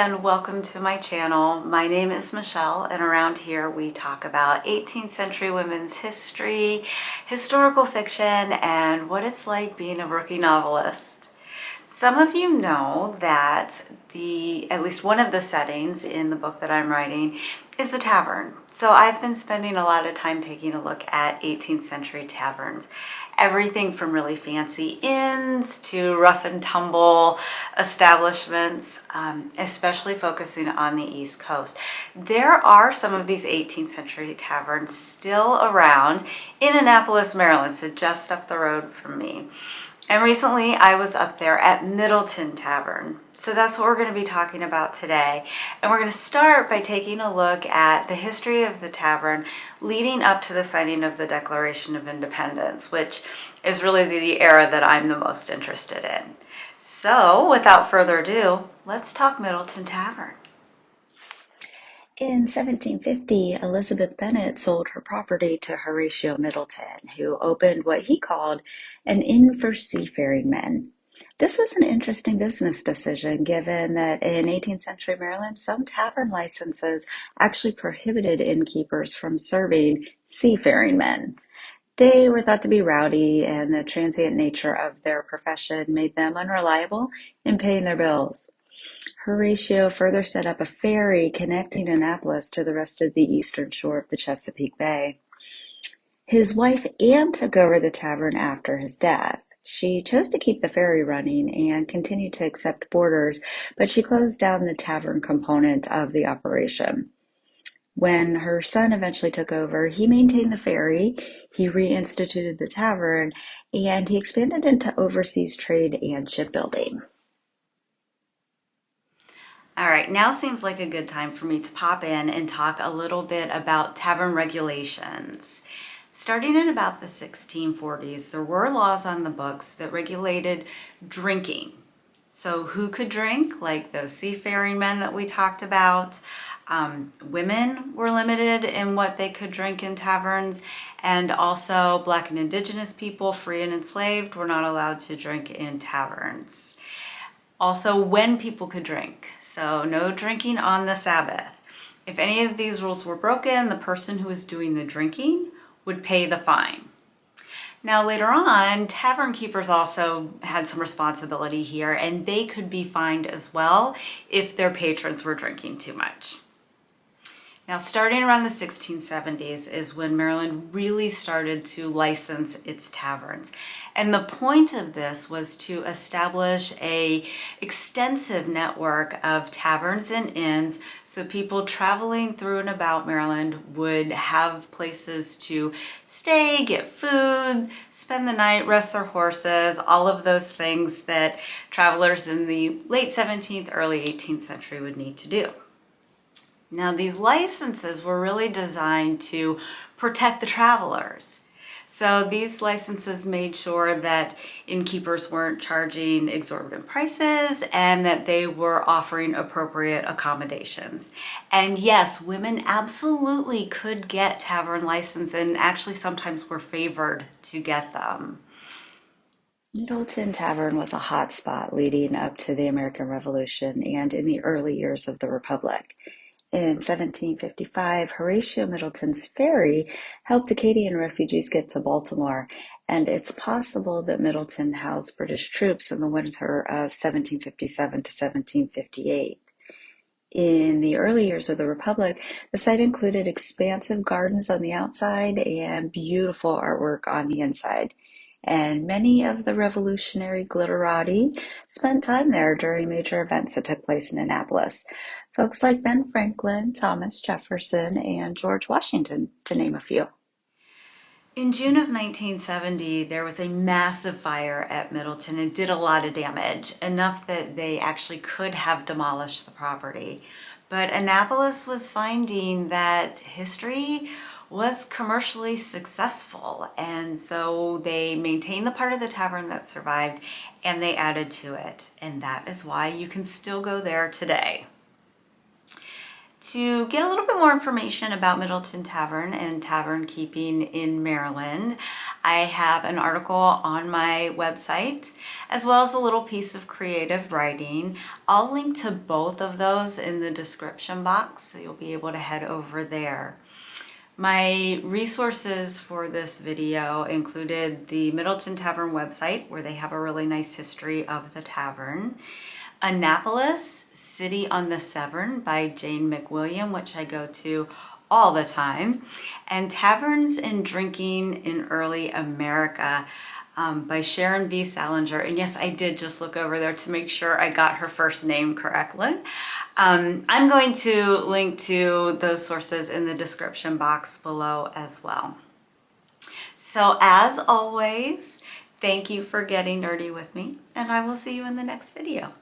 and welcome to my channel. My name is Michelle, and around here we talk about 18th century women's history, historical fiction, and what it's like being a rookie novelist. Some of you know that at least one of the settings in the book that I'm writing is a tavern. So I've been spending a lot of time taking a look at 18th century taverns. Everything from really fancy inns to rough and tumble establishments, especially focusing on the East Coast. There are some of these 18th century taverns still around in Annapolis, Maryland, so just up the road from me. And recently I was up there at Middleton Tavern. So that's what we're going to be talking about today. And we're going to start by taking a look at the history of the tavern leading up to the signing of the Declaration of Independence, which is really the era that I'm the most interested in. So without further ado, let's talk Middleton Tavern. In 1750, Elizabeth Bennet sold her property to Horatio Middleton, who opened what he called an inn for seafaring men. This was an interesting business decision given that in 18th century Maryland, some tavern licenses actually prohibited innkeepers from serving seafaring men. They were thought to be rowdy, and the transient nature of their profession made them unreliable in paying their bills. Horatio further set up a ferry connecting Annapolis to the rest of the eastern shore of the Chesapeake Bay. His wife Anne took over the tavern after his death. She chose to keep the ferry running and continued to accept boarders, but she closed down the tavern component of the operation. When her son eventually took over, he maintained the ferry, he reinstituted the tavern, and he expanded into overseas trade and shipbuilding. All right, now seems like a good time for me to pop in and talk a little bit about tavern regulations. Starting in about the 1640s, there were laws on the books that regulated drinking. So who could drink, like those seafaring men that we talked about. Women were limited in what they could drink in taverns, and also Black and Indigenous people, free and enslaved, were not allowed to drink in taverns. Also, when people could drink. So no drinking on the Sabbath. If any of these rules were broken, the person who was doing the drinking would pay the fine. Now later on, tavern keepers also had some responsibility here, and they could be fined as well if their patrons were drinking too much. Now, starting around the 1670s is when Maryland really started to license its taverns. And the point of this was to establish an extensive network of taverns and inns so people traveling through and about Maryland would have places to stay, get food, spend the night, rest their horses, all of those things that travelers in the late 17th, early 18th century would need to do. Now, these licenses were really designed to protect the travelers. So these licenses made sure that innkeepers weren't charging exorbitant prices and that they were offering appropriate accommodations. And yes, women absolutely could get tavern license and actually sometimes were favored to get them. Middleton Tavern was a hot spot leading up to the American Revolution and in the early years of the Republic. In 1755, Horatio Middleton's ferry helped Acadian refugees get to Baltimore, and it's possible that Middleton housed British troops in the winter of 1757 to 1758. In the early years of the Republic, the site included expansive gardens on the outside and beautiful artwork on the inside. And many of the revolutionary glitterati spent time there during major events that took place in Annapolis. Folks like Ben Franklin, Thomas Jefferson, and George Washington, to name a few. In June of 1970, there was a massive fire at Middleton and did a lot of damage, enough that they actually could have demolished the property. But Annapolis was finding that history was commercially successful, and so they maintained the part of the tavern that survived and they added to it. And that is why you can still go there today. To get a little bit more information about Middleton Tavern and tavern keeping in Maryland, I have an article on my website, as well as a little piece of creative writing. I'll link to both of those in the description box, so you'll be able to head over there. My resources for this video included the Middleton Tavern website, where they have a really nice history of the tavern. Annapolis, City on the Severn by Jane McWilliam, which I go to all the time. And Taverns and Drinking in Early America by Sharon V. Salinger. And yes, I did just look over there to make sure I got her first name correctly. I'm going to link to those sources in the description box below as well. So as always, thank you for getting nerdy with me, and I will see you in the next video.